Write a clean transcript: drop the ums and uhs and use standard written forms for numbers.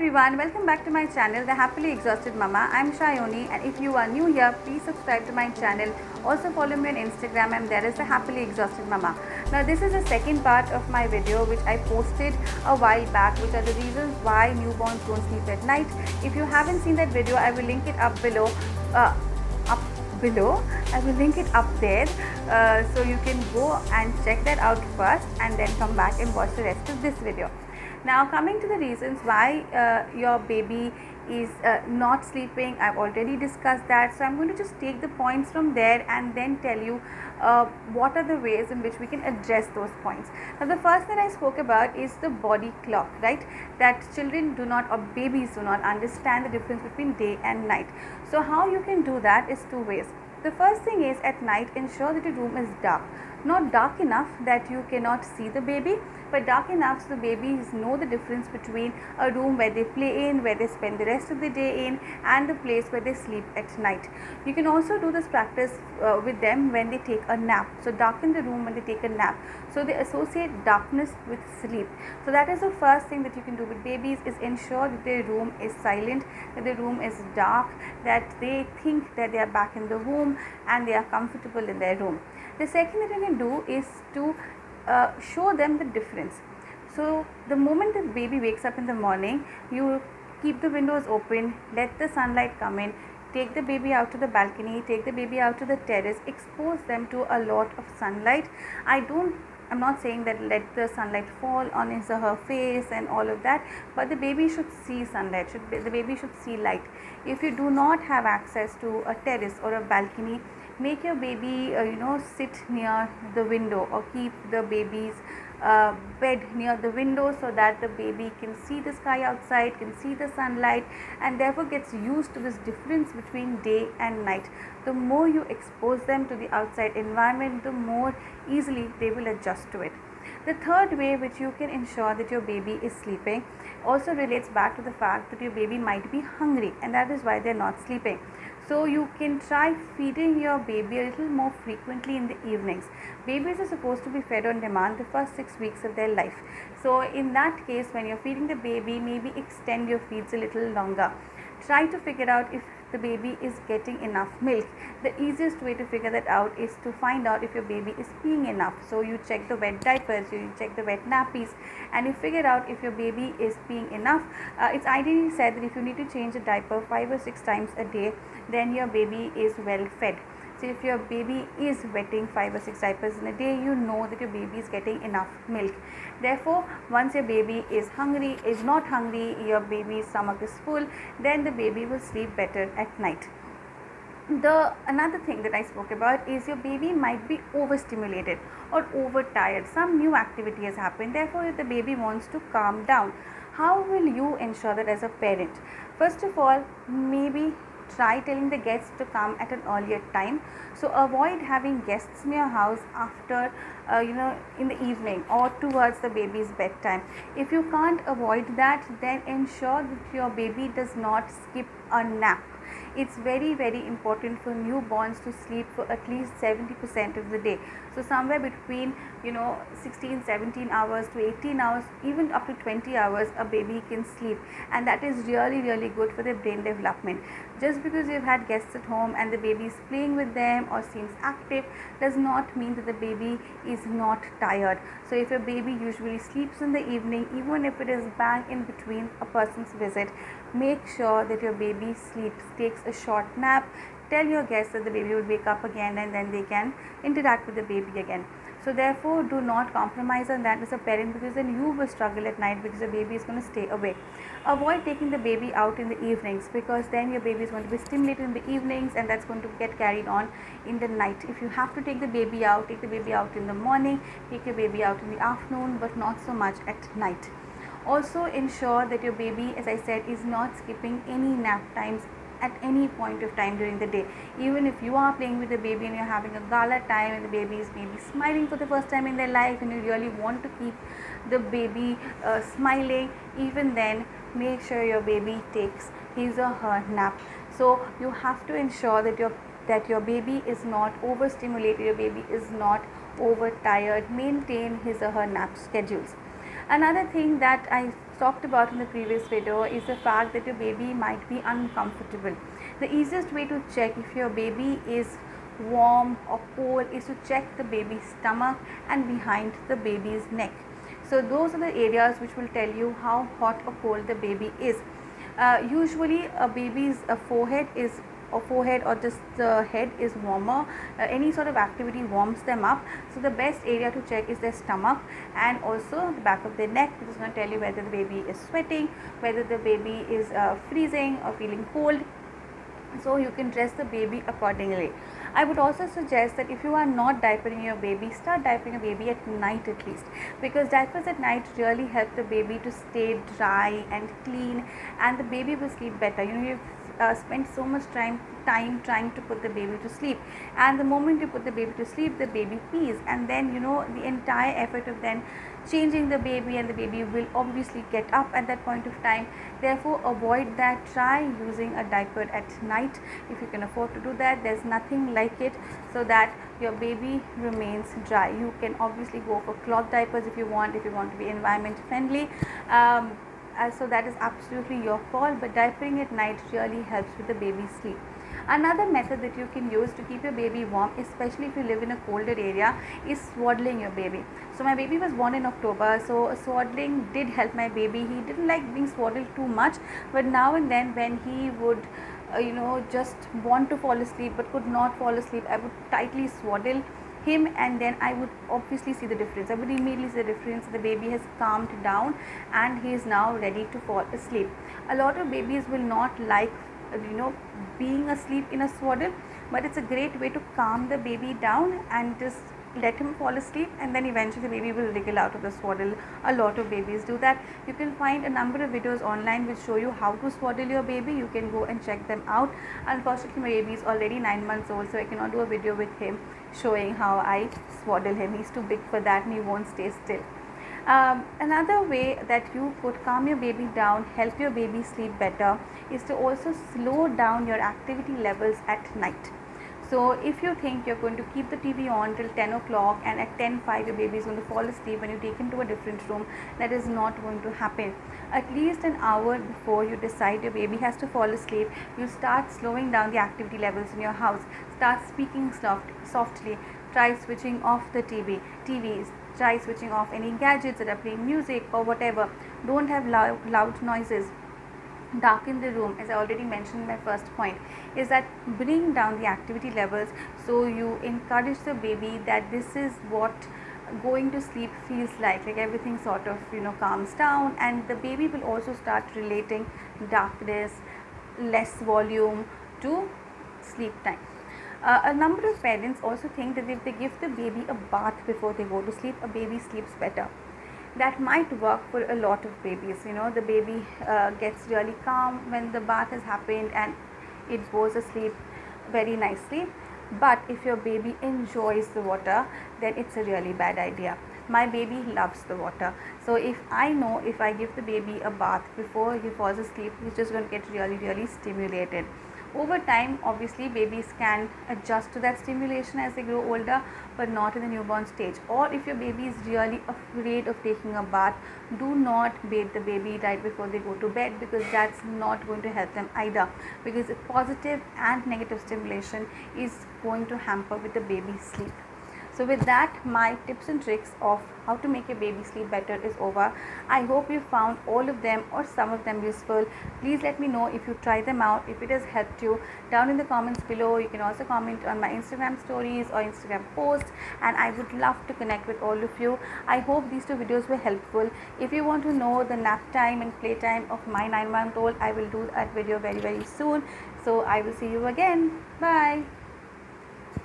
everyone, welcome back to my channel, The Happily Exhausted Mama. I'm Shayoni, and if you are new here, please subscribe to my channel. Also follow me on Instagram, and there is The Happily Exhausted Mama. Now this is the second part of my video which I posted a while back, which are the reasons why newborns don't sleep at night. If you haven't seen that video, I will link it up below. I will link it up there, so you can go and check that out first and then come back and watch the rest of this video. Now coming to the reasons why your baby is not sleeping, I've already discussed that, so I'm going to just take the points from there and then tell you what are the ways in which we can address those points. Now the first that I spoke about is the body clock, right? That children do not, or babies do not understand the difference between day and night. So how you can do that is two ways. The first thing is, at night ensure that your room is dark. Not dark enough that you cannot see the baby, but dark enough so the babies know the difference between a room where they play in, where they spend the rest of the day in, and the place where they sleep at night. You can also do this practice with them when they take a nap. So darken the room when they take a nap, so they associate darkness with sleep. So that is the first thing that you can do with babies, is ensure that their room is silent, that the room is dark, that they think that they are back in the home and they are comfortable in their room. The second that you can do is to show them the difference. So the moment the baby wakes up in the morning, you keep the windows open, let the sunlight come in, take the baby out to the balcony, take the baby out to the terrace, expose them to a lot of sunlight. I'm not saying that let the sunlight fall on his or her face and all of that, but the baby should see sunlight, the baby should see light. If you do not have access to a terrace or a balcony, make your baby sit near the window, or keep the baby's bed near the window, so that the baby can see the sky outside, can see the sunlight, and therefore gets used to this difference between day and night. The more you expose them to the outside environment, the more easily they will adjust to it. The third way which you can ensure that your baby is sleeping also relates back to the fact that your baby might be hungry, and that is why they're not sleeping. So you can try feeding your baby a little more frequently in the evenings. Babies are supposed to be fed on demand the first 6 weeks of their life. So in that case, when you're feeding the baby, maybe extend your feeds a little longer. Try to figure out if the baby is getting enough milk. The easiest way to figure that out is to find out if your baby is peeing enough. So you check the wet diapers, you check the wet nappies, and you figure out if your baby is peeing enough. It's ideally said that if you need to change a diaper 5 or 6 times a day, then your baby is well fed. So if your baby is wetting 5 or 6 diapers in a day, you know that your baby is getting enough milk. Therefore, once your baby is not hungry, your baby's stomach is full, then the baby will sleep better at night. Another thing that I spoke about is your baby might be overstimulated or overtired. Some new activity has happened. Therefore, if the baby wants to calm down, how will you ensure that as a parent? First of all, maybe try telling the guests to come at an earlier time. So avoid having guests in your house after in the evening or towards the baby's bedtime. If you can't avoid that, then ensure that your baby does not skip a nap. It's very, very important for newborns to sleep for at least 70% of the day. So somewhere between 16, 17 hours to 18 hours, even up to 20 hours, a baby can sleep, and that is really, really good for their brain development. Just because you've had guests at home and the baby is playing with them or seems active does not mean that the baby is not tired. So if your baby usually sleeps in the evening, even if it is bang in between a person's visit, make sure that your baby sleeps, takes a short nap. Tell your guests that the baby will wake up again, and then they can interact with the baby again. So therefore, do not compromise on that as a parent, because then you will struggle at night because the baby is going to stay awake. Avoid taking the baby out in the evenings, because then your baby is going to be stimulated in the evenings, and that's going to get carried on in the night. If you have to take the baby out, take the baby out in the morning, take your baby out in the afternoon, but not so much at night. Also ensure that your baby, as I said, is not skipping any nap times at any point of time during the day. Even if you are playing with the baby and you're having a gala time and the baby is maybe smiling for the first time in their life, and you really want to keep the baby smiling, even then make sure your baby takes his or her nap. So you have to ensure that your baby is not overstimulated, your baby is not overtired. Maintain his or her nap schedules. Another thing that I talked about in the previous video is the fact that your baby might be uncomfortable. The easiest way to check if your baby is warm or cold is to check the baby's stomach and behind the baby's neck. So those are the areas which will tell you how hot or cold the baby is. Usually a baby's forehead or just the head is warmer. Any sort of activity warms them up. So the best area to check is their stomach and also the back of their neck, which is going to tell you whether the baby is sweating, whether the baby is freezing or feeling cold. So you can dress the baby accordingly. I would also suggest that if you are not diapering your baby, start diapering your baby at night at least, because diapers at night really help the baby to stay dry and clean, and the baby will sleep better. You've spent so much time trying to put the baby to sleep, and the moment you put the baby to sleep, the baby pees, and then the entire effort of then changing the baby, and the baby will obviously get up at that point of time. Therefore avoid that. Try using a diaper at night if you can afford to do that. There's nothing like it, so that your baby remains dry. You can obviously go for cloth diapers if you want to be environment friendly. So that is absolutely your call, but diapering at night really helps with the baby's sleep. Another method that you can use to keep your baby warm, especially if you live in a colder area, is swaddling your baby. So my baby was born in October, so swaddling did help my baby. He didn't like being swaddled too much, but now and then when he would just want to fall asleep but could not fall asleep, I would tightly swaddle him, and then I would obviously see the difference. I would immediately see the difference. The baby has calmed down and he is now ready to fall asleep. A lot of babies will not like being asleep in a swaddle, but it's a great way to calm the baby down and just let him fall asleep, and then eventually the baby will wriggle out of the swaddle. A lot of babies do that. You can find a number of videos online which show you how to swaddle your baby. You can go and check them out. Unfortunately my baby is already 9 months old, so I cannot do a video with him showing how I swaddle him. He's too big for that and he won't stay still. Another way that you could calm your baby down, help your baby sleep better, is to also slow down your activity levels at night. So if you think you're going to keep the TV on till 10 o'clock and at 10:05 your baby is going to fall asleep when you take him to a different room, that is not going to happen. At least an hour before you decide your baby has to fall asleep, you start slowing down the activity levels in your house. Start speaking softly. Try switching off the TVs. Try switching off any gadgets that are playing music or whatever. Don't have loud noises. Darken the room. As I already mentioned in my first point, is that bring down the activity levels, so you encourage the baby that this is what going to sleep feels like everything sort of calms down, and the baby will also start relating darkness, less volume to sleep time. A number of parents also think that if they give the baby a bath before they go to sleep, a baby sleeps better. That might work for a lot of babies. The baby gets really calm when the bath has happened and it goes asleep very nicely. But if your baby enjoys the water, then it's a really bad idea. My baby loves the water, so if I give the baby a bath before he falls asleep, he's just going to get really stimulated. Over time, obviously babies can adjust to that stimulation as they grow older, but not in the newborn stage. Or if your baby is really afraid of taking a bath, do not bathe the baby right before they go to bed, because that's not going to help them either, because positive and negative stimulation is going to hamper with the baby's sleep. So with that, my tips and tricks of how to make your baby sleep better is over. I hope you found all of them or some of them useful. Please let me know if you try them out, if it has helped you, down in the comments below. You can also comment on my Instagram stories or Instagram posts, and I would love to connect with all of you. I hope these two videos were helpful. If you want to know the nap time and play time of my 9-month-old, I will do that video very soon. So I will see you again. Bye.